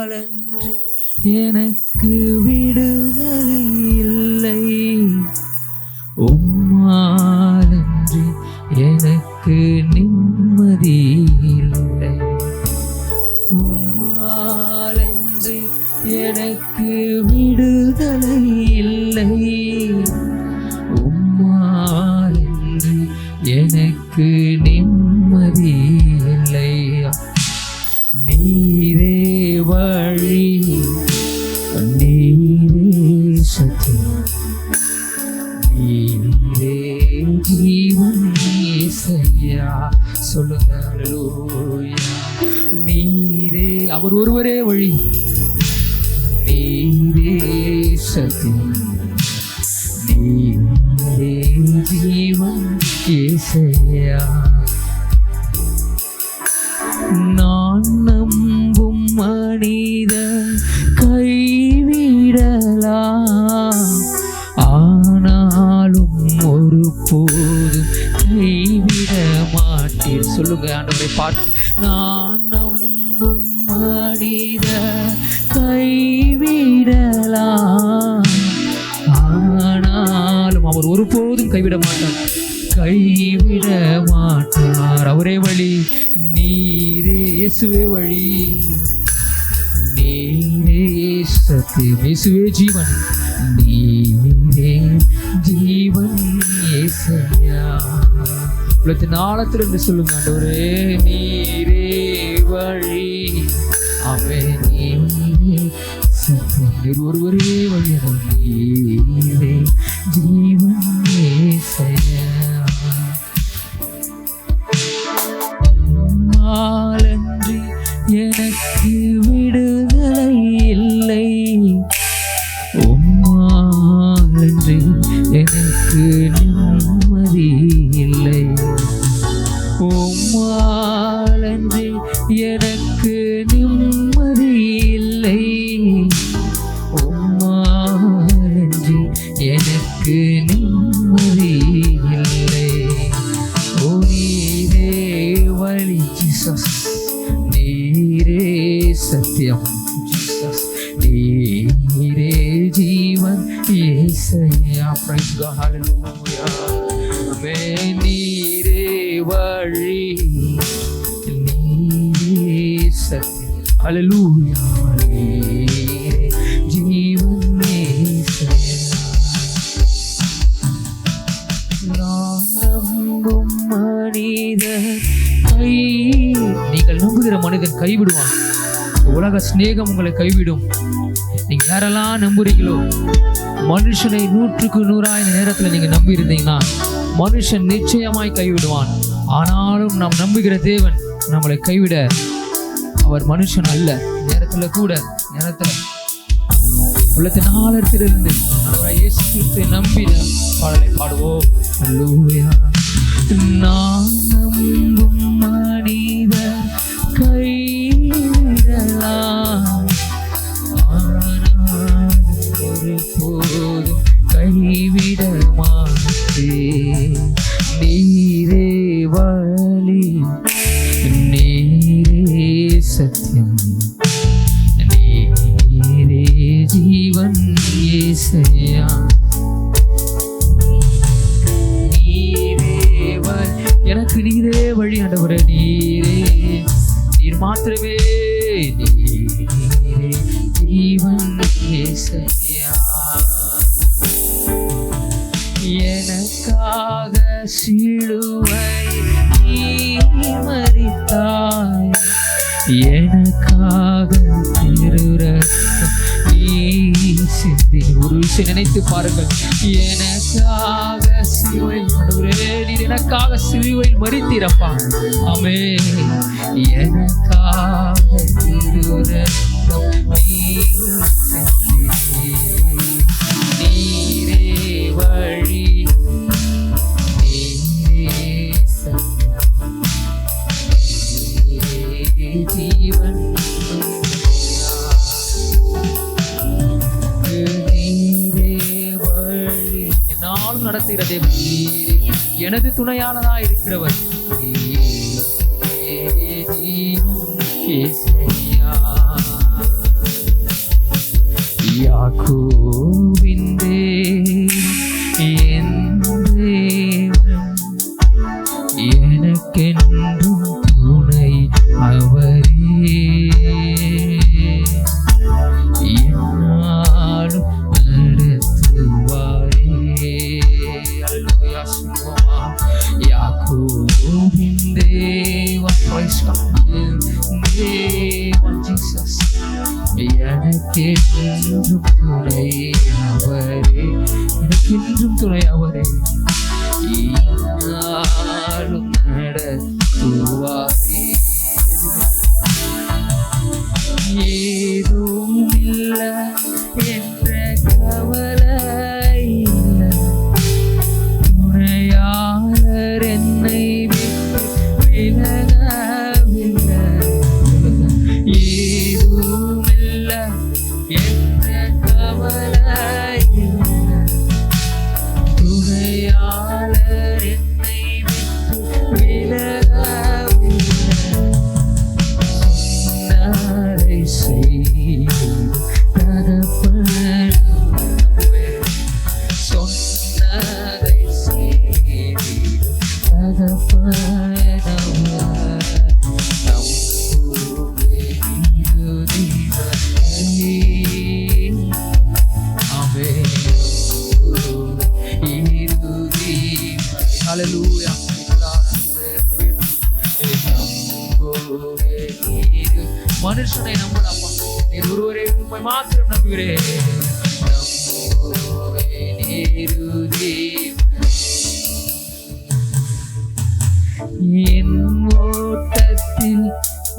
உம்மாலன்றி எனக்கு விடுதலை இல்லை, உம்மாலன்றி எனக்கு நிம்மதி இல்லை, உம்மாலன்றி எனக்கு விடுதலை இல்லை, உம்மாலன்றி எனக்கு நிம்மதி இல்லை. நீரே வழி, நீரே சத்தியம், நீரே ஜீவன் இயேசையா. சொல்லுங்க அல்லேலூயா. நீரே, அவர் ஒருவரே வழி, நீரே சத்தியம், நீரே ஜீவன் இயேசையா. நான் நம்பும் மனித கைவிடலாம், ஆனாலும் ஒரு போதும் கைவிட மாட்டீர். சொல்லுங்க ஆண்டவரை பார்த்து. நான் நம்பும் மனித கைவிடலாம், ஆனாலும் அவர் ஒரு போதும் கைவிட மாட்டார், கைவிட மாட்டார். அவரே வழி, நீரே இயேசுவே வழி, நீரே சத்தியம், இயேசுவே ஜீவன், நீரே ஜீவன் இயேசையா. உலகத்தின் ஆழத்திலிருந்து சொல்லுங்க ஆண்டவரே, நீரே வழி, அவன் நீரே சத்தியம், நீர் ஒருவரே வழி, நீரே ஜீவன் இயேசையா. உம்மாலன்றி எனக்கு விடுதலை இல்லை, உம்மாலன்றி எனக்கு நிம்மதி இல்லை, உம்மாலன்றி எனக்கு நிம்மதி இல்லை, உம்மாலன்றி எனக்கு நிம்மதி இல்லை. ஓ நீரே வழி ஜீசஸ், நீரே சத்தியம் ஜீசஸ், நீரே ஜீவன் இயேசையா. பிரைஸ் காட், ஹல்லேலூயா. ஆமென். நீரே வழி, நீரே சத்தியம், ஹல்லேலூயா, நீரே ஜீவன் இயேசையா. நான் நம்பும் மனிதர் கை, நீங்கள் நம்புகிற மனிதன் கைவிடுவான். உலக சிநேகம் உங்களை கைவிடும். நீங்க யாரெல்லாம் நம்புறீங்களோ, மனுஷனை 100க்கு 100 நேரத்தில் நீங்க நம்பி இருந்தீங்கன்னா மனுஷன் நிச்சயமாய் கைவிடுவான். ஆனாலும் நாம் நம்புகிற தேவன் நம்மளை கைவிட அவர் மனுஷன் அல்ல. நேரத்தில் கூட, நேரத்தில் உள்ளத்தின் ஆழத்திலிருந்து இயேசு கிறிஸ்துவை நம்பின பாடலை பாடுவோம். அல்லேலூயா. நான் நம்பும் மனிதர் கைவிடலாம், ஆனால் ஒரு போதும் கைவிட மாட்டேன். நீரே வழி, நீரே சத்தியம், நீரே ஜீவன் இயேசையா. எனக்கு நீரே வழி ஆண்டவரே, நீரே, நீர் மாத்திரமே, நீரே ஜீவன் இயேசையா. எனக்காக சிலுவை நீர் மரித்தாய், எனக்காக திருரத்தம் நீர் சிந்தி. ஒரு விஷயம் நினைத்து பாருங்கள், எனக்காக சிலுவையில் ஆண்டவரே, நீர் எனக்காக சிலுவையில் மரித்தீரப்பா. ஆமென். எனக்காக திருரத்தம் நீர் சிந்தி, நீரே வழி, நீரே சத்தியம், நீரே ஜீவன். என்னாலும் நடத்துகிற தேவன் நீரே, எனது துணையாளராய் இருக்கிறவர் நீரே ஜீவன் இயேசையா. யாக்கோபின் தேவன் என் தேவன், எனக்கென்றும் துணை அவரே, என்னாலும் நடத்துவாரே. அல்லேலூயா சொல்லுவோமா? யாக்கோபின் தேவன், praise God, தேவன் ஜீசஸ், எனக்கென்றும் துணை அவரே, எனக்கென்றும் துணை அவரே, என்னாலும் நடத்துவாரே. ஏதும் இல்லை என்ற கவலை இல்லை, துணையாளர் என்னை விட்டு விலகவில்லை. ஏதும் இல்லை என்ற கவலை இல்லை, துணையாளர் என்னை விட்டு விலகவில்லை. சொன்னதை செய்யும் தகப்பன், சொன்னதை செய்யும் தகப்பன், Hallelujah. மனுஷனை நம்பலாமா? நீர் ஒருவரே உம்மை மாத்திரம் நம்புகிறேன். என் ஓட்டத்தில்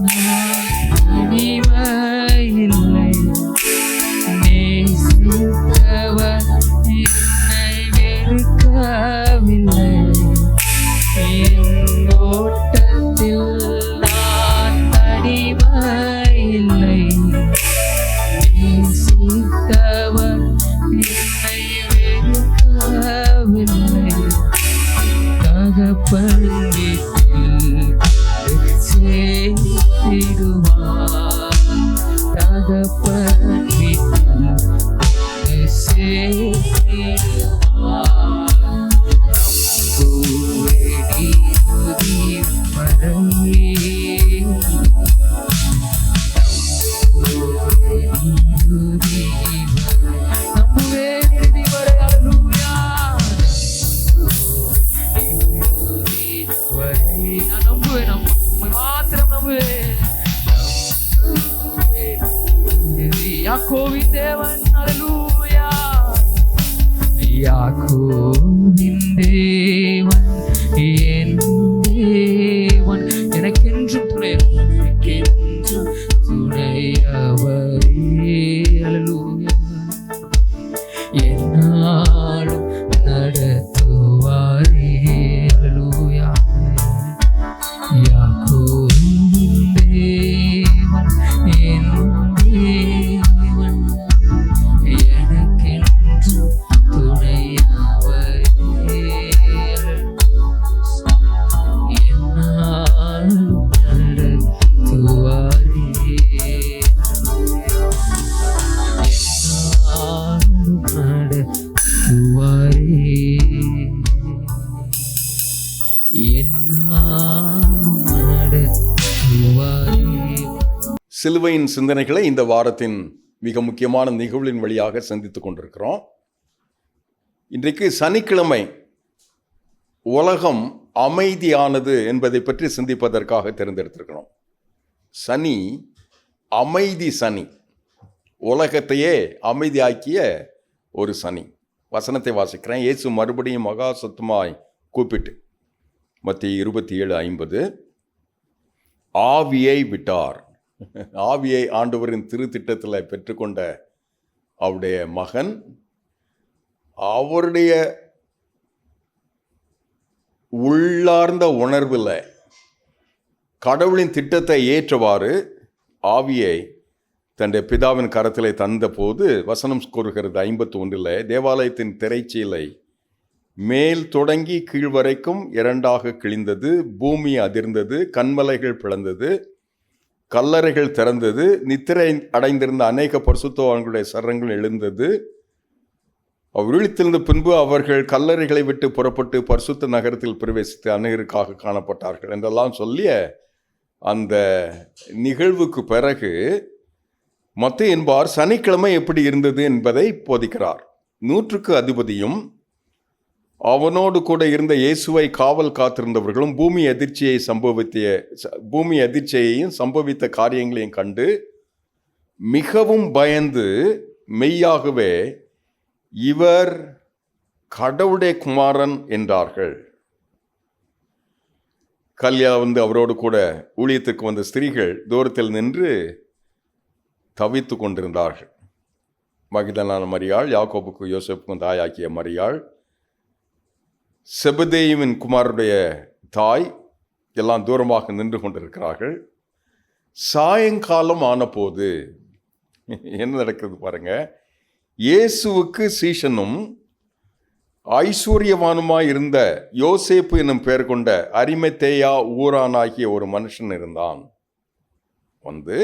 நான் இனிமையில்லை, நேசித்தவர் என்னை வெறுக்கவில்லை. என் ஓட்டத்தில் நான் அடிமையில்லை, நேசித்தவர் என்னை வெறுக்கவில்லை. தகப்பன் வீட்டில் சேர்த்திடுவார், தகப்பன் வீட்டில் சேர்த்திடுவார். யாக்கோபின் தேவன், அல்லேலூயா. யாக்கோபின் தேவன் என் தேவன், எனக்கென்றும் துணை, எனக்கென்றும் துணை அவரே. அல்லேலூயா. என்னாலும் நடத்துவாரே. அல்லேலூயா. யாக்கோபின் தேவன் என் தேவன், எனக்கென்றும் துணை அவரே. என்னாலும் நடத்துவாரே. என்னாலும் நடத்துவாரே. என்னாலும் நடத்துவாரே. சிலுவையின் சிந்தனைகளை இந்த வாரத்தின் மிக முக்கியமான நிகழ்வின் வழியாக சந்தித்துக் கொண்டிருக்கிறோம். இன்றைக்கு சனிக்கிழமை உலகம் அமைதியானது என்பதை பற்றி சிந்திப்பதற்காக தேர்ந்தெடுத்திருக்கிறோம். சனி அமைதி சனி, உலகத்தையே அமைதியாக்கிய ஒரு சனி. வசனத்தை வாசிக்கிறேன். இயேசு மறுபடியும் மகா சத்தமாய் கூப்பிட்டு, மத்திய 27:50, ஆவியை விட்டார். ஆவியை ஆண்டவரின் திருத்திட்டத்தில் பெற்றுக்கொண்ட அவருடைய மகன் அவருடைய உள்ளார்ந்த உணர்வில் கடவுளின் திட்டத்தை ஏற்றவாறு ஆவியை தன்னுடைய பிதாவின் கரத்திலே தந்த போது வசனம் கூறுகிறது 51, தேவாலயத்தின் திரைச்சீலை மேல் தொடங்கி கீழ் வரைக்கும் இரண்டாக கிழிந்தது, பூமி அதிர்ந்தது, கன்மலைகள் பிளந்தது, கல்லறைகள் திறந்தது, நித்திரை அடைந்திருந்த அநேக பரிசுத்தவான்களுடைய சரங்கள் எழுந்தது. அவர் விழித்திருந்த பின்பு அவர்கள் கல்லறைகளை விட்டு புறப்பட்டு பரிசுத்த நகரத்தில் பிரவேசித்து அநேகருக்காக காணப்பட்டார்கள் என்றெல்லாம் சொல்லிய அந்த நிகழ்வுக்கு பிறகு மத்தேயு என்பார் சனிக்கிழமை எப்படி இருந்தது என்பதை போதிக்கிறார். 100க்கு அதிபதியும் அவனோடு கூட இருந்த இயேசுவை காவல் காத்திருந்தவர்களும் பூமி அதிர்ச்சியையும் சம்பவித்த காரியங்களையும் கண்டு மிகவும் பயந்து மெய்யாகவே இவர் கடவுளுடைய குமாரன் என்றார்கள். கல்யா அவரோடு கூட ஊழியத்துக்கு வந்த ஸ்திரீகள் தூரத்தில் நின்று தவித்து கொண்டிருந்தார்கள். மகிதலான மரியாள், யாக்கோபுக்கு யோசேப்புக்கும் தாயாக்கிய மரியாள், செபதேயுவின் குமாருடைய தாய் எல்லாம் தூரமாக நின்று கொண்டிருக்கிறார்கள். சாயங்காலம் ஆனபோது என்ன நடக்கிறது பாருங்க. இயேசுவுக்கு சீஷனும் ஐஸ்வர்யவானுமாய் இருந்த யோசேப்பு என்னும் பெயர் கொண்ட அரிமத்தேயா ஊரானாகிய ஒரு மனுஷன் இருந்தான். வந்து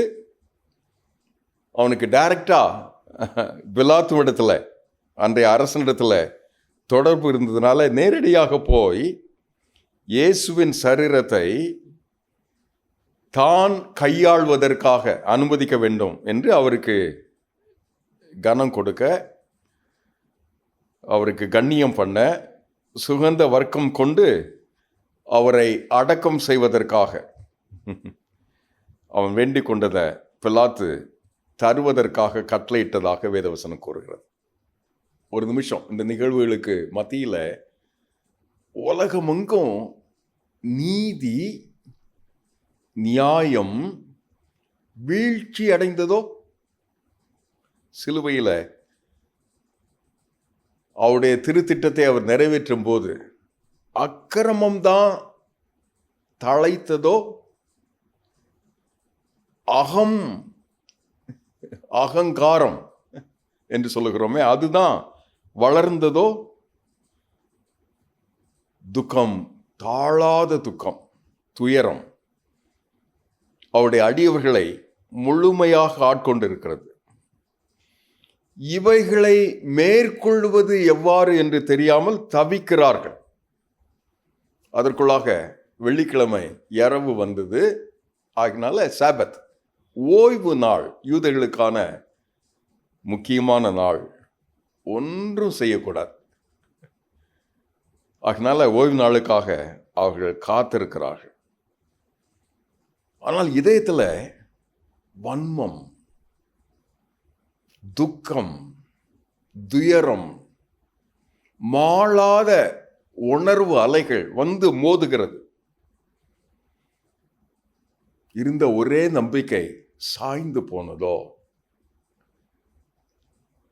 அவனுக்கு டைரக்டா பிலாத்து இடத்துல, அன்றைய அரசனிடத்துல தொடர்பு இருந்ததுனால நேரடியாக போய் இயேசுவின் சரீரத்தை தான் கையாள்வதற்காக அனுமதிக்க வேண்டும் என்று அவருக்கு கனம் கொடுக்க, அவருக்கு கண்ணியம் பண்ண, சுகந்த வர்க்கம் கொண்டு அவரை அடக்கம் செய்வதற்காக அவன் வேண்டிக் கொண்டதை பிலாத்து தருவதற்காக கட்டளையிட்டதாக வேதவசனம் கூறுகிறது. ஒரு நிமிஷம், இந்த நிகழ்வுகளுக்கு மத்தியில் உலகமெங்கும் நீதி நியாயம் வீழ்ச்சி அடைந்ததோ? சிலுவையில் அவருடைய திருத்திட்டத்தை அவர் நிறைவேற்றும் போது அக்கிரமம்தான் தழைத்ததோ? அகங்காரம் என்று சொல்லுகிறோமே, அதுதான் வளர்ந்ததோ? துக்கம், தாழாத துக்கம், துயரம் அவருடைய அடியவர்களை முழுமையாக ஆட்கொண்டிருக்கிறது. இவைகளை மேற்கொள்வது எவ்வாறு என்று தெரியாமல் தவிக்கிறார்கள். அதற்குள்ளாக வெள்ளிக்கிழமை இரவு வந்தது. ஆகினால சாபத், ஓய்வு நாள், யூதர்களுக்கான முக்கியமான நாள், ஒன்றும் செய்யக்கூடாது. அதனால ஓய்வு நாளுக்காக அவர்கள் காத்திருக்கிறார்கள். ஆனால் இதயத்தில் வன்மம், துக்கம், துயரம், மாளாத உணர்வு அலைகள் வந்து மோதுகிறது. இருந்த ஒரே நம்பிக்கை சாய்ந்து போனதோ,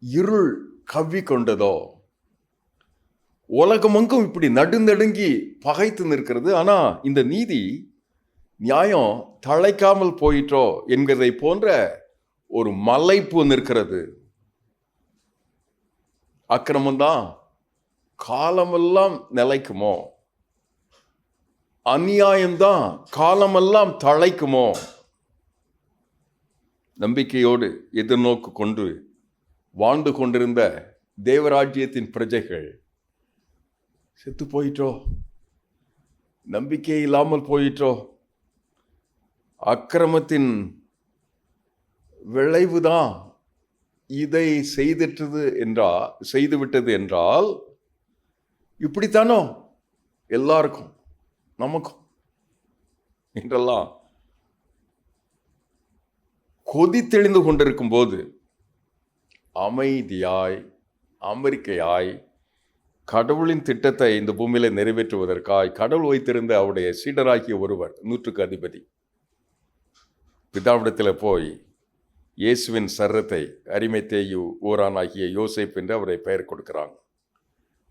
இருள் கவ்வி கொண்டதோ? உலகமெங்கும் இப்படி நடுநடுங்கி பகைத்து நிற்கிறது. ஆனா இந்த நீதி நியாயம் தழைக்காமல் போயிற்றோ என்கிறதை போன்ற ஒரு மலைப்பு நிற்கிறது. அக்கிரமம்தான் காலமெல்லாம் நிலைக்குமோ? அநியாயம்தான் காலமெல்லாம் தழைக்குமோ? நம்பிக்கையோடு எதிர்நோக்கு கொண்டு வாழ்ந்து கொண்டிருந்த தேவராஜ்யத்தின் பிரஜைகள் செத்து போயிற்றோ? நம்பிக்கை இல்லாமல் போயிற்றோ? அக்கிரமத்தின் விளைவுதான் இதை செய்துவிட்டது என்றால் இப்படித்தானோ எல்லாருக்கும், நமக்கும் என்றெல்லாம் கொதித்தெளிந்து கொண்டிருக்கும் போது அமைதியாய், அமெரிக்கையாய் கடவுளின் திட்டத்தை இந்த பூமியில நிறைவேற்றுவதற்காய் கடவுள் வைத்திருந்த அவருடைய சீடராகிய ஒருவர், 100க்கு அதிபதி, பிதாவிடத்தில் போய் இயேசுவின் சரீரத்தை அரிமத்தேயு ஊரானாகிய யோசேப்பு என்று அவரை பெயர் கொடுக்கிறாங்க.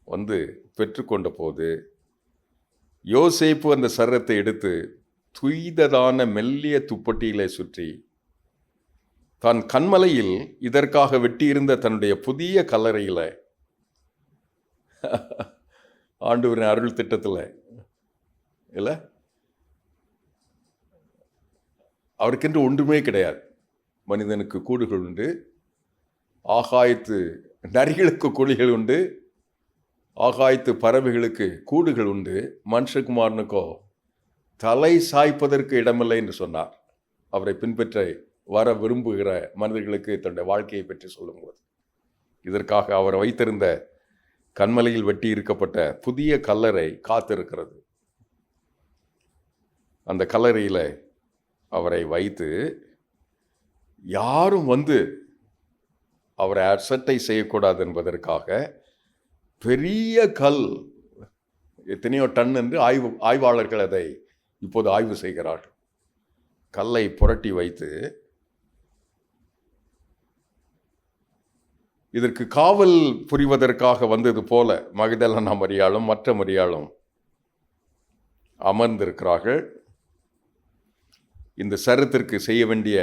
வந்து பெற்றுக்கொண்ட போது யோசேப்பு அந்த சரீரத்தை எடுத்து துய்ததான மெல்லிய துப்பட்டியிலே சுற்றி தான் கண்மலையில் இதற்காக வெட்டியிருந்த தன்னுடைய புதிய கல்லறையில, ஆண்டவரின் அருள் திட்டத்தில் இல்லை, அவருக்கென்று ஒன்றுமே கிடையாது. மனிதனுக்கு கூடுகள் உண்டு, ஆகாயத்து நரிகளுக்கு குழிகள் உண்டு, ஆகாயத்து பறவைகளுக்கு கூடுகள் உண்டு, மனுஷகுமாரனுக்கோ தலை சாய்ப்பதற்கு இடமில்லை என்று சொன்னார். அவரை பின்பற்ற வர விரும்புகிற மனிதர்களுக்கு தன்னுடைய வாழ்க்கையை பற்றி சொல்லும்போது, இதற்காக அவர் வைத்திருந்த கண்மலையில் வெட்டி இருக்கப்பட்ட புதிய கல்லறை காத்திருக்கிறது. அந்த கல்லறையில் அவரை வைத்து யாரும் வந்து அவரை அசட்டை செய்யக்கூடாது என்பதற்காக பெரிய கல், எத்தனையோ டன் என்று ஆய்வாளர்கள் அதை இப்போது ஆய்வு செய்கிறார்கள். கல்லை புரட்டி வைத்து இதற்கு காவல் புரிவதற்காக வந்தது போல மகதலேனா மரியாளும் மற்ற மரியாளும் அமர்ந்திருக்கிறார்கள். இந்த சரத்திற்கு செய்ய வேண்டிய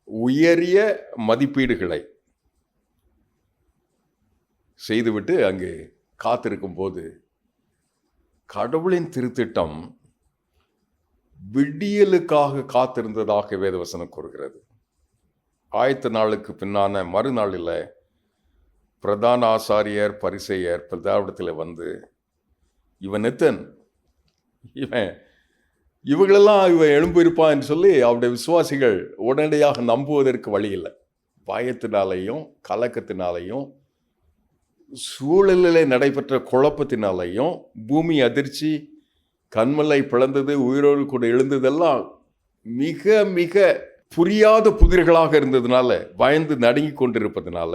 உயரிய மதிப்பீடுகளை செய்துவிட்டு அங்கு காத்திருக்கும் போது கடவுளின் திருத்திட்டம் விடியலுக்காக காத்திருந்ததாக வேதவசனம் கூறுகிறது. ஆயத்த நாளுக்கு பின்னான மறுநாளில் பிரதான ஆசாரியர் பரிசேயர் பிதாவிடத்தில் வந்து, இவன் எத்தன், இவங்களெல்லாம் இவன் எழும்பியிருப்பான் என்று சொல்லி அவருடைய விசுவாசிகள் உடனடியாக நம்புவதற்கு வழி இல்லை. பயத்தினாலையும் கலக்கத்தினாலையும் சூழலிலே நடைபெற்ற குழப்பத்தினாலையும் பூமி அதிர்ச்சி, கண்மலை பிளந்தது, உயிரோடு கூட எழுந்ததெல்லாம் மிக மிக புரியாத புதிர்களாக இருந்ததுனால, பயந்து நடுங்கி கொண்டிருப்பதனால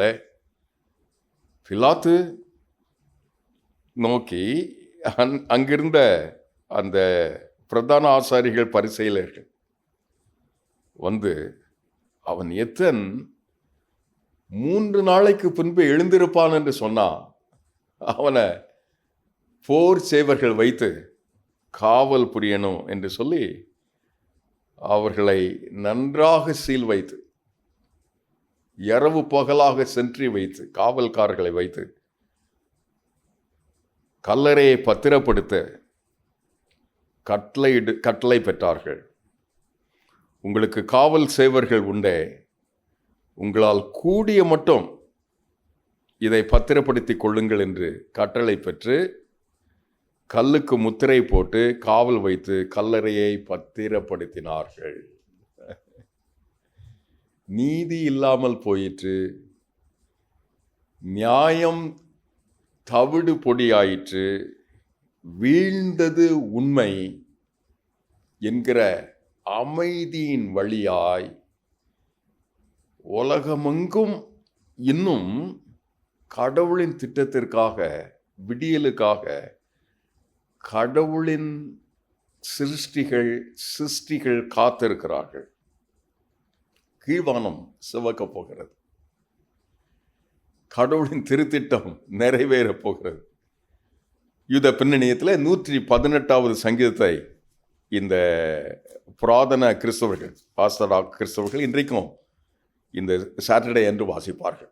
பிலாத்து நோக்கி அங்கிருந்த அந்த பிரதான ஆசாரிகள் பரிசேயர்கள் வந்து, அவன் எத்தன் 3 நாளைக்கு பின்பு எழுந்திருப்பான் என்று சொன்னான், அவனை போர் சேவர்கள் வைத்து காவல் புரியணும் என்று சொல்லி அவர்களை நன்றாக சீல் வைத்து, இரவு பகலாக சென்றி வைத்து, காவல்காரர்களை வைத்து கல்லறையை பத்திரப்படுத்த கட்டளை பெற்றார்கள். உங்களுக்கு காவல் சேவர்கள் உண்டே, உங்களால் கூடிய மட்டும் இதை பத்திரப்படுத்தி கொள்ளுங்கள் என்று கட்டளை பெற்று கல்லுக்கு முத்திரை போட்டு காவல் வைத்து கல்லறையை பத்திரப்படுத்தினார்கள். நீதி இல்லாமல் போயிற்று, நியாயம் தவிடு பொடியாயிற்று, வீழ்ந்தது உண்மை என்கிற அமைதியின் வழியாய் உலகமெங்கும் இன்னும் கடவுளின் திட்டத்திற்காக, விடியலுக்காக கடவுளின் சிருஷ்டிகள் காத்திருக்கிறார்கள். கீழ்வானம் சிவக்கப் போகிறது, கடவுளின் திருத்திட்டம் நிறைவேறப் போகிறது. யூத பின்னணியத்தில் 118வது சங்கீதத்தை இந்த புராதன கிறிஸ்தவர்கள், ஆர்த்தடாக்ஸ் கிறிஸ்தவர்கள் இன்றைக்கும் இந்த சாட்டர்டே என்று வாசிப்பார்கள்.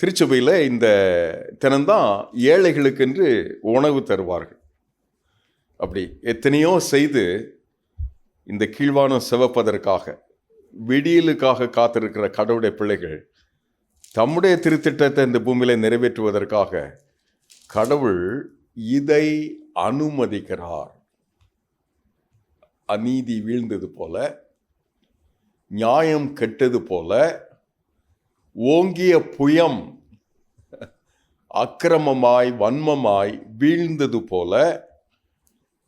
திருச்சபையில் இந்த தினம்தான் ஏழைகளுக்கென்று உணவு தருவார்கள். அப்படி எத்தனையோ செய்து இந்த கீழ்வானம் சிவப்பதற்காக, விடியலுக்காக காத்திருக்கிற கடவுளுடைய பிள்ளைகள் தம்முடைய திருத்திட்டத்தை இந்த பூமியில நிறைவேற்றுவதற்காக கடவுள் இதை அனுமதிக்கிறார். அநீதி வீழ்ந்தது போல, நியாயம் கெட்டது போல, ஓங்கிய புயம் அக்கிரமமாய் வன்மமாய் வீழ்ந்தது போல,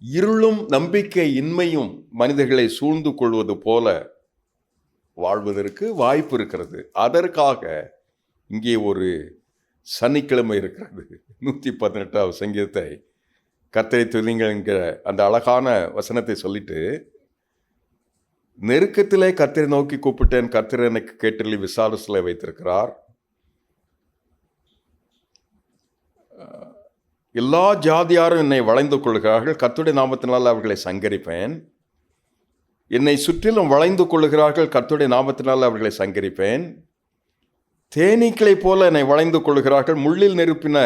இருளும் நம்பிக்கை இன்மையும் மனிதர்களை சூழ்ந்து கொள்வது போல வாழ்வதற்கு வாய்ப்பு இருக்கிறது. அதற்காக இங்கே ஒரு சனிக்கிழமை இருக்கிறது. 118வது சங்கீதத்தை கர்த்தரை துதியுங்கள் என்கிற அந்த அழகான வசனத்தை சொல்லிட்டு, நெருக்கத்திலே கர்த்தரை நோக்கி கூப்பிட்டேன், கர்த்தர் எனக்கு கேட்டலி விசாலசில வைத்திருக்கிறார். எல்லா ஜாதியாரும் என்னை வளைந்து கொள்கிறார்கள், கர்த்தருடைய நாமத்தினால் அவர்களை சங்கரிப்பேன். என்னை சுற்றிலும் வளைந்து கொள்கிறார்கள், கர்த்தருடைய நாமத்தினால் அவர்களை சங்கரிப்பேன். தேனீக்களை போல என்னை வளைந்து கொள்கிறார்கள், முள்ளில் நெருப்பின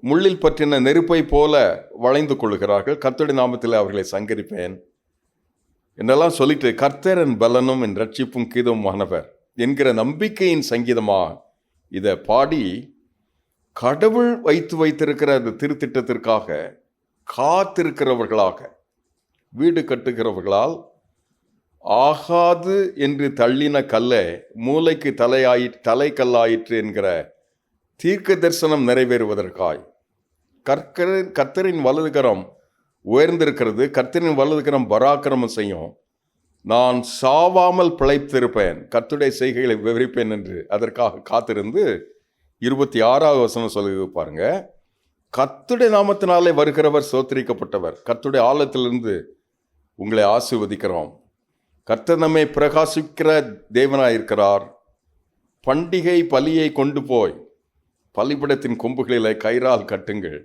முள்ளில் பற்றின நெருப்பை போல வளைந்து கொள்கிறார்கள். கர்த்தருடைய நாமத்தில் அவர்களை சங்கரிப்பேன் என்னெல்லாம் சொல்லிட்டு, கர்த்தர் என் பலனும் என் ரட்சிப்பும் கீதமானவர் என்கிற நம்பிக்கையின் சங்கீதமா இதை பாடி கடவுள் வைத்திருக்கிற அந்த திருத்திட்டத்திற்காக காத்திருக்கிறவர்களாக, வீடு கட்டுகிறவர்களால் ஆகாது என்று தள்ளின கல்லை மூளைக்கு தலைக்கல்லாயிற்று என்கிற தீர்க்க தரிசனம் நிறைவேறுவதற்காய் கர்த்தரின் வலதுகரம் உயர்ந்திருக்கிறது. கர்த்தரின் வலதுகரம் பராக்கிரமம் செய்யும். நான் சாவாமல் பிழைத்திருப்பேன், கர்த்தருடைய செய்கைகளை விவரிப்பேன் என்று அதற்காக காத்திருந்து 26வது வசனம் சொல்லி பாருங்க. கர்த்தருடைய நாமத்தினாலே வருகிறவர் சோத்திரிக்கப்பட்டவர். கர்த்தருடைய ஆலயத்திலிருந்து உங்களை ஆசீர்வதிக்கிறோம். கர்த்தர் நம்மை பிரகாசிக்கிற தேவனாயிருக்கிறார். பண்டிகை பலியை கொண்டு போய் பலிபடத்தின் கொம்புகளிலே கயிறால் கட்டுங்கள்.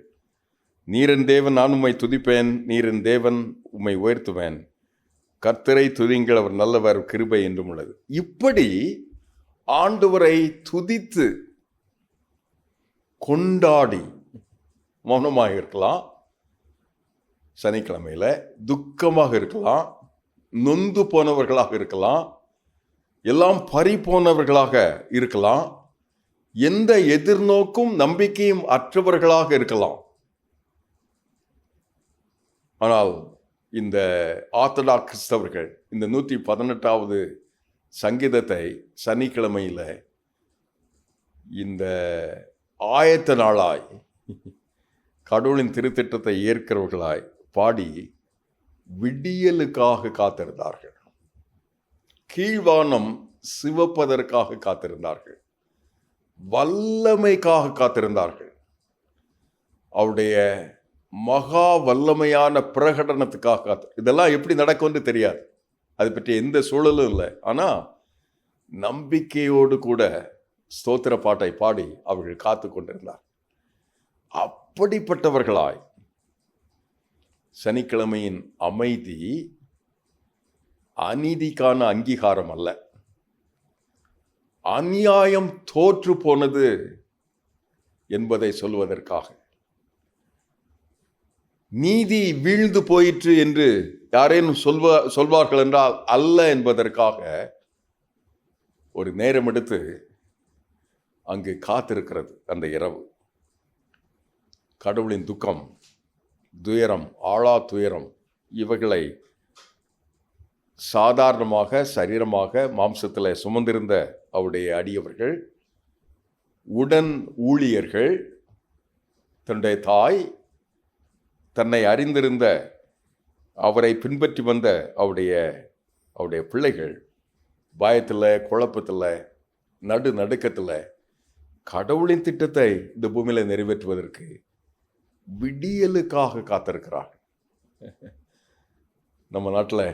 நீரின் தேவன் நான் உம்மை துதிப்பேன், நீரின் தேவன் உம்மை உயர்த்துவேன். கர்த்தரை துதிங்கள், அவர் நல்லவர், கிருபை என்றும் உள்ளது. இப்படி ஆண்டவரை துதித்து கொண்டாடி மௌனமாக இருக்கலாம், சனிக்கிழமையில் துக்கமாக இருக்கலாம், நொந்து போனவர்களாக இருக்கலாம், எல்லாம் பறி போனவர்களாக இருக்கலாம், எந்த எதிர்நோக்கும் நம்பிக்கையும் அற்றவர்களாக இருக்கலாம். ஆனால் இந்த ஆர்த்தடாக்ஸ் கிறிஸ்தவர்கள் இந்த 118வது சங்கீதத்தை சனிக்கிழமையில் இந்த ஆயத்த நாளாய் கடவுளின் திருத்திட்டத்தை ஏற்கிறவர்களாய் பாடி விடியலுக்காக காத்திருந்தார்கள். கீழ்வானம் சிவப்பதற்காக காத்திருந்தார்கள். வல்லமைக்காக காத்திருந்தார்கள். அவருடைய மகா வல்லமையான பிரகடனத்துக்காக இதெல்லாம் எப்படி நடக்கும்னு தெரியாது, அது பற்றி எந்த சூழலும் இல்லை. ஆனால் நம்பிக்கையோடு கூட ஸ்தோத்திர பாட்டை பாடி அவர்கள் காத்து கொண்டிருந்தார். அப்படிப்பட்டவர்களாய் சனிக்கிழமையின் அமைதி அநீதிக்கான அங்கீகாரம் அல்ல, அநியாயம் தோற்று போனது என்பதை சொல்வதற்காக, நீதி வீழ்ந்து போயிற்று என்று யாரேனும் சொல்வார்கள் என்றால் அல்ல என்பதற்காக ஒரு நேரம் எடுத்து அங்கு காத்திருக்கிறது. அந்த இரவு கடவுளின் துக்கம், துயரம், ஆழா துயரம் இவைகளை சாதாரணமாக சரீரமாக மாம்சத்தில் சுமந்திருந்த அவருடைய அடியவர்கள், உடன் ஊழியர்கள், தன்னுடைய தாய், தன்னை அறிந்திருந்த அவரை பின்பற்றி வந்த அவருடைய பிள்ளைகள் பயத்தில், குழப்பத்தில், நடுக்கத்தில் கடவுளின் திட்டத்தை இந்த பூமியில் நிறைவேற்றுவதற்கு விடியலுக்காக காத்திருக்கிறார்கள். நம்ம நாட்டில்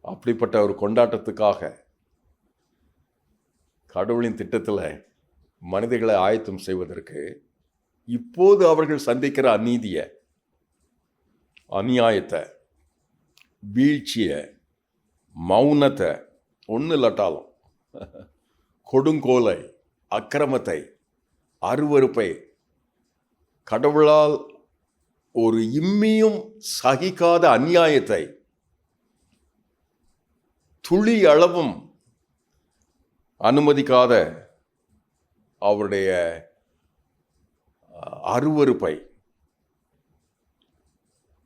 அப்படிப்பட்ட ஒரு கொண்டாட்டத்துக்காக கடவுளின் திட்டத்தில் மனிதர்களை ஆயத்தம் செய்வதற்கு இப்போது அவர்கள் சந்திக்கிற அநீதியை, அநியாயத்தை, வீழ்ச்சியை, மௌனத்தை, ஒன்று இல்லாட்டாலும் கொடுங்கோலை, அக்கிரமத்தை, அருவருப்பை, கடவுளால் ஒரு இம்மியும் சகிக்காத அநியாயத்தை, துளி அளவும் அனுமதிக்காத அவருடைய அருவருப்பை,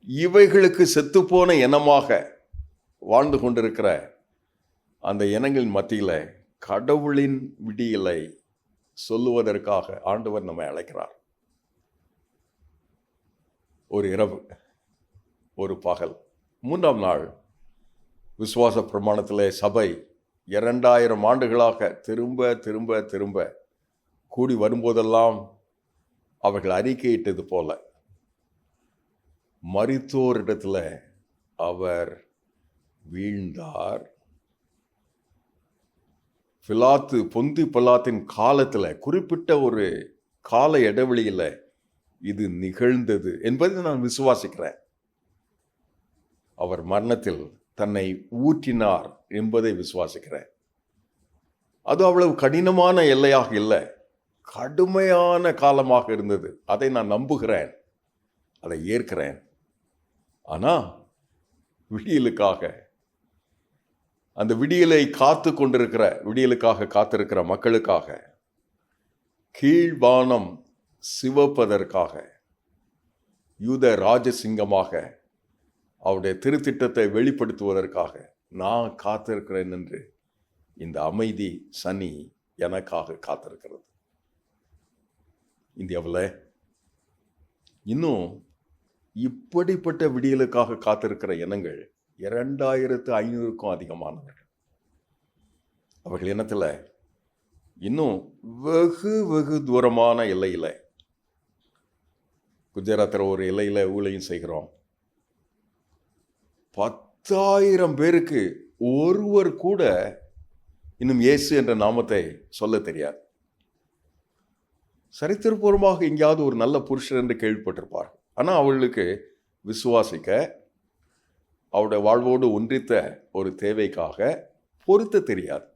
இவைகளுக்கு செத்துப்போன இனமாக வாழ்ந்து கொண்டிருக்கிற அந்த இனங்களின் மத்தியில் கடவுளின் விடியலை சொல்லுவதற்காக ஆண்டவர் நம்மை அழைக்கிறார். ஒரு இரவு, ஒரு பகல். 3ஆம் நாள் விசுவாச பிரமாணத்திலே சபை 2000 ஆண்டுகளாக திரும்ப திரும்ப திரும்ப கூடி வரும்போதெல்லாம் அவர்கள் அறிக்கையிட்டது போல, மரித்தோரிடத்தில் அவர் வீழ்ந்தார். பொந்தி பிலாத்தின் காலத்தில், குறிப்பிட்ட ஒரு கால இடைவெளியில் இது நிகழ்ந்தது என்பதை நான் விசுவாசிக்கிறேன். அவர் மரணத்தில் தன்னை ஊற்றினார் என்பதை விசுவாசிக்கிறேன். அது அவ்வளவு கடினமான எல்லையாக இல்லை. கடுமையான காலமாக இருந்தது. அதை நான் நம்புகிறேன், அதை ஏற்கிறேன். ஆனால் விடியலுக்காக, அந்த விடியலை விடியலுக்காக காத்திருக்கிற மக்களுக்காக, கீழ்வானம் சிவப்பதற்காக, யூத ராஜசிங்கமாக அவருடைய திருத்திட்டத்தை வெளிப்படுத்துவதற்காக நான் காத்திருக்கிறேன் என்று இந்த அமைதி சனி எனக்காக காத்திருக்கிறது. இந்தியாவில் இன்னும் இப்படிப்பட்ட விடியலுக்காக காத்திருக்கிற இனங்கள் 2500க்கும் அதிகமானவர்கள். அவர்கள் இனத்தில் இன்னும் வெகு தூரமான எல்லையில், குஜராத்தில் ஒரு எல்லையில் ஊழியம் செய்கிறோம். 10,000 பேருக்கு ஒருவர் கூட இன்னும் இயேசு என்ற நாமத்தை சொல்ல தெரியாது. சரித்திரபூர்வமாக எங்கேயாவது ஒரு நல்ல புருஷர் என்று கேள்விப்பட்டிருப்பார். ஆனால் அவர்களுக்கு விசுவாசிக்க, அவருடைய வாழ்வோடு ஒன்றித்த ஒரு தேவைக்காக பொருத்த தெரியாது.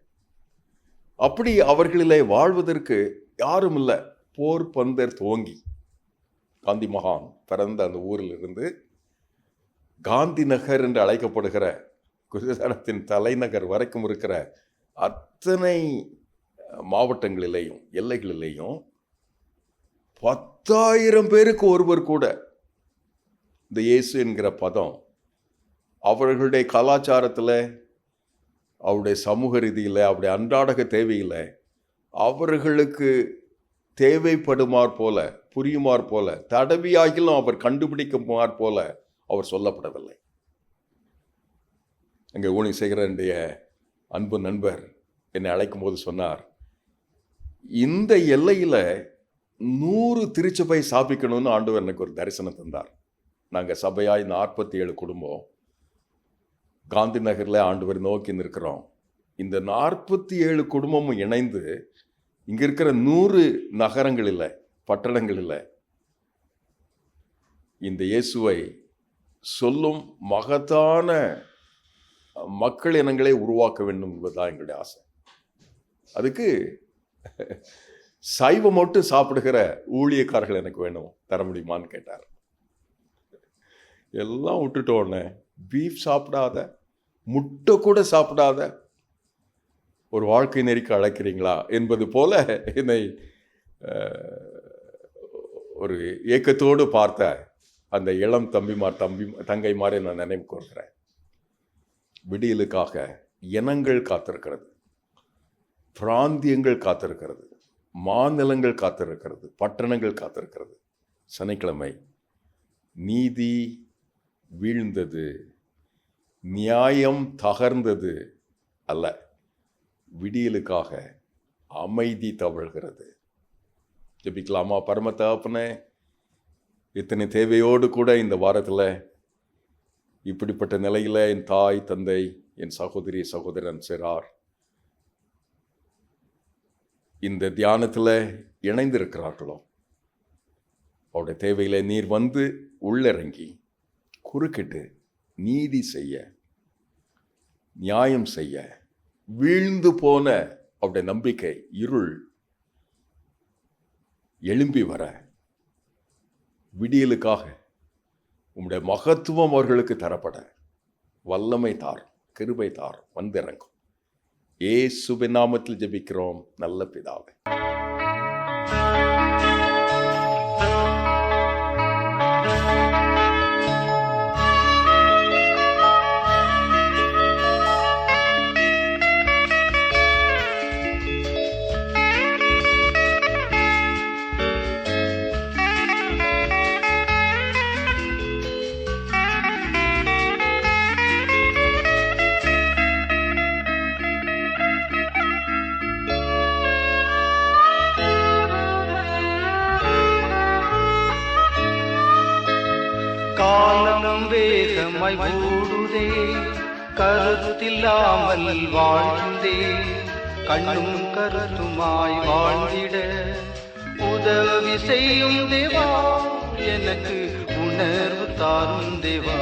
அப்படி அவர்களிலே வாழ்வதற்கு யாரும் இல்லை. போர் பந்தர் துவங்கி காந்தி மகான் பிறந்த அந்த ஊரில் இருந்து காந்தி நகர் என்று அழைக்கப்படுகிற குஜராத்தின் தலைநகர் வரைக்கும் இருக்கிற அத்தனை மாவட்டங்களிலேயும் எல்லைகளிலேயும் 10,000 பேருக்கு ஒருவர் கூட இந்த இயேசு என்கிற பதம் அவர்களுடைய கலாச்சாரத்தில், அவருடைய சமூக ரீதியில், அவருடைய அன்றாடக தேவையில் அவர்களுக்கு தேவைப்படுமாற் போல, புரியுமாற் போல, தடவியாகிலும் அவர் கண்டுபிடிக்குமாற் போல அவர் சொல்லப்படவில்லை. அங்கே ஊழியம் செய்கிற என்னுடைய அன்பு நண்பர் என்னை அழைக்கும் போது சொன்னார், இந்த எல்லையில் 100 திருச்சபை ஸ்தாபிக்கணும்னு ஆண்டவர் எனக்கு ஒரு தரிசனம் தந்தார். நாங்கள் சபையாய் 47 குடும்பம் காந்தி நகரில் ஆண்டவர் நோக்கி நிற்கிறோம். இந்த 47 குடும்பமும் இணைந்து இங்கே இருக்கிற 100 நகரங்களில், பட்டணங்களில் இந்த இயேசுவை சொல்லும் மகத்தான மக்கள் இனங்களை உருவாக்க வேண்டும் என்பதுதான் எங்களுடைய ஆசை. அதுக்கு சைவம் மட்டும் சாப்பிடுகிற ஊழியக்காரர்கள் எனக்கு வேணும், தர முடியுமான்னு கேட்டார். எல்லாம் விட்டுட்டோன்னே பீஃப் சாப்பிடாத, முட்டை கூட சாப்பிடாத ஒரு வாழ்க்கை நெறிக்கு அழைக்கிறீங்களா என்பது போல என்னை ஒரு ஏக்கத்தோடு பார்த்த அந்த இளம் தங்கைமாரை நான் நினைவு கூறுகிறேன். விடியலுக்காக இனங்கள் காத்திருக்கிறது, பிராந்தியங்கள் காத்திருக்கிறது, மாநிலங்கள் காத்திருக்கிறது, பட்டணங்கள் காத்திருக்கிறது. சனிக்கிழமை நீதி வீழ்ந்தது, நியாயம் தகர்ந்தது அல்ல, விடியலுக்காக அமைதி தவழ்கிறது. ஜெபிக்கலாமா? பரம தகப்பனே, இத்தனை தேவையோடு கூட இந்த வாரத்தில் இப்படிப்பட்ட நிலையில் என் தாய், தந்தை, என் சகோதரி, சகோதரன் சிறார் இந்த தியானத்தில் இணைந்திருக்கிறார்களோ, அவருடைய தேவையில் நீர் வந்து உள்ளிறங்கி குறுக்கிட்டு நீதி செய்ய, நியாயம் செய்ய, வீழ்ந்து போன அவருடைய நம்பிக்கை இருள் எழும்பி வர, விடியலுக்காக உம்முடைய மகத்துவம் அவர்களுக்கு தரப்பட வல்லமை தார், கிருபை தார், வந்திறங்கும். இயேசுவின் நாமத்தில் ஜெபிக்கிறோம் நல்ல பிதாவே. காலம் வேகமாய் ஓடுதே, கருத்தில்லாமல் வாழ்ந்தே, கண்ணும் கருத்துமாய் வாழ்ந்திட உதவி செய்யும் தேவா, எனக்கு உணர்வு தாரும் தேவா.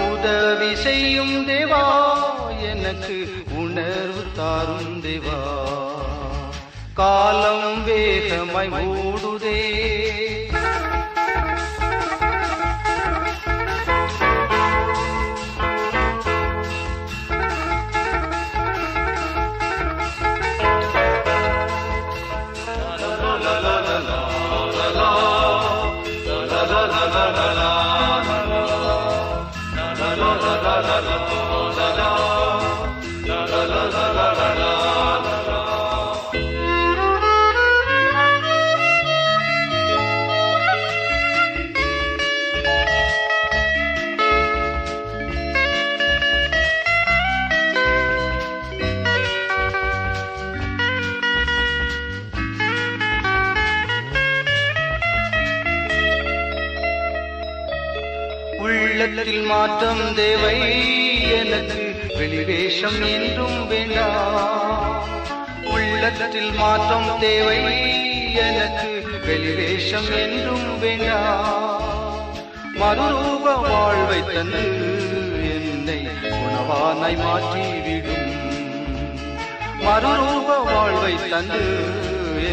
உதவி செய்யும் தேவா, எனக்கு உணர்வு தாரும் தேவா. காலம் வேகமாய் ஓடுதே. உள்ளத்தில் மாற்றம் தேவை எனக்கு, வெளிவேஷம் என்றும் வேண்டாம். உள்ளத்தில் மாற்றம் தேவை எனக்கு, வெளிவேஷம் என்றும் வேண்டாம். மறுரூப வாழ்வை தந்து என்னை உணவானாய் மாற்றிவிடும். மறுரூப வாழ்வை தந்து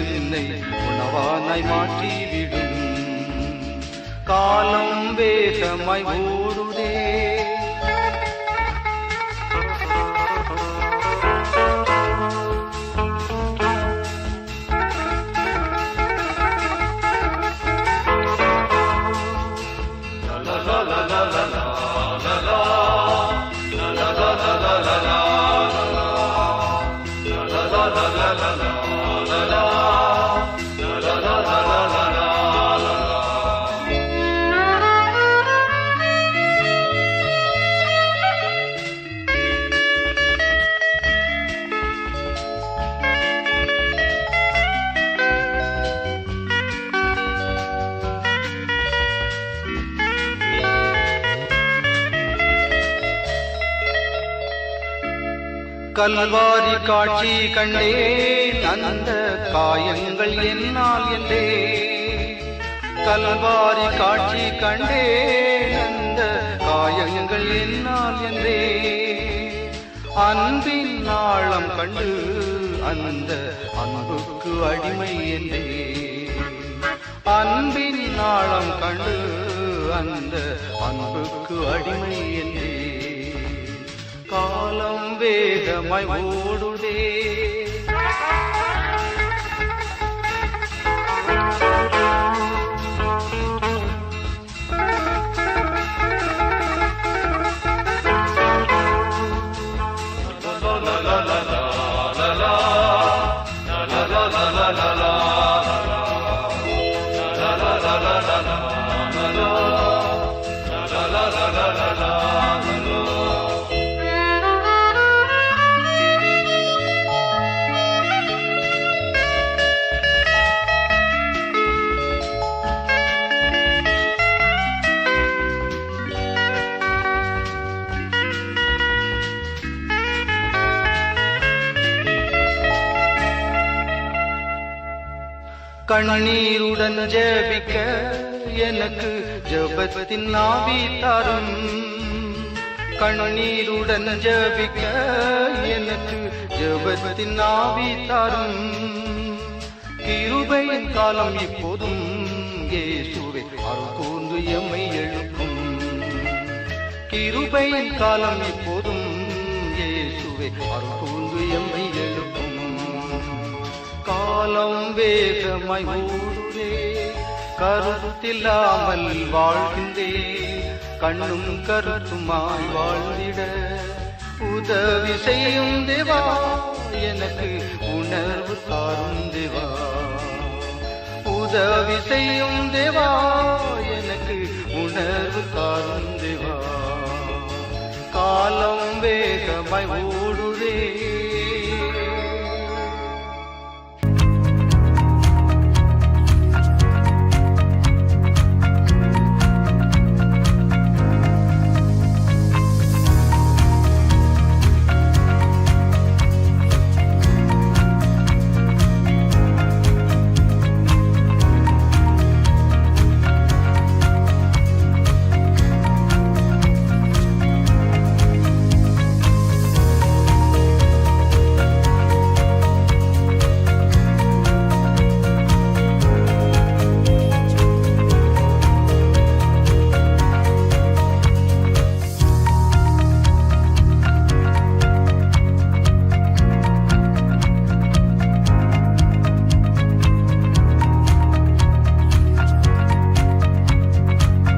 என்னை உணவானாய் மாற்றிவிடும். காலம் வேகமாய் ஓடுதே. கல்வாரி காட்சி கண்டேன், அந்த காயங்கள் என்னால் என்றே. கல்வாரி காட்சி கண்டேன், அந்த காயங்கள் என்னால் என்றே. அன்பின் ஆழம் கண்டு அந்த அன்புக்கு அடிமை என்றே. அன்பின் ஆழம் கண்டு அந்த அன்புக்கு அடிமை என்றே. காலம் வேகமாய் ஓடுதே. கண்ணீருடன் ஜெபிக்க எனக்கு ஜெபத்தின் ஆவி தரும். கண்ணீருடன் ஜெபிக்க எனக்கு ஜெபத்தின் ஆவி தரும். கிருபையின் காலம் இப்போதும் இயேசுவே அருள் கூர்ந்து எம்மை எழுப்பும். கிருபையின் காலம் இப்போதும் இயேசுவே அருள் கூர்ந்து எம்மை எழுப்பும். காலம் வேகமாய் ஓடுதே. கருத்தில்லாமல் வாழ்கின்றே. கண்ணும் கருத்துமாய் வாழ்ந்திட உதவி செய்யும் தேவா. எனக்கு உணர்வு தாரும் தேவா. உதவி செய்யும் தேவா. எனக்கு உணர்வு தாரும் தேவா. காலம் வேகமாய் ஓடு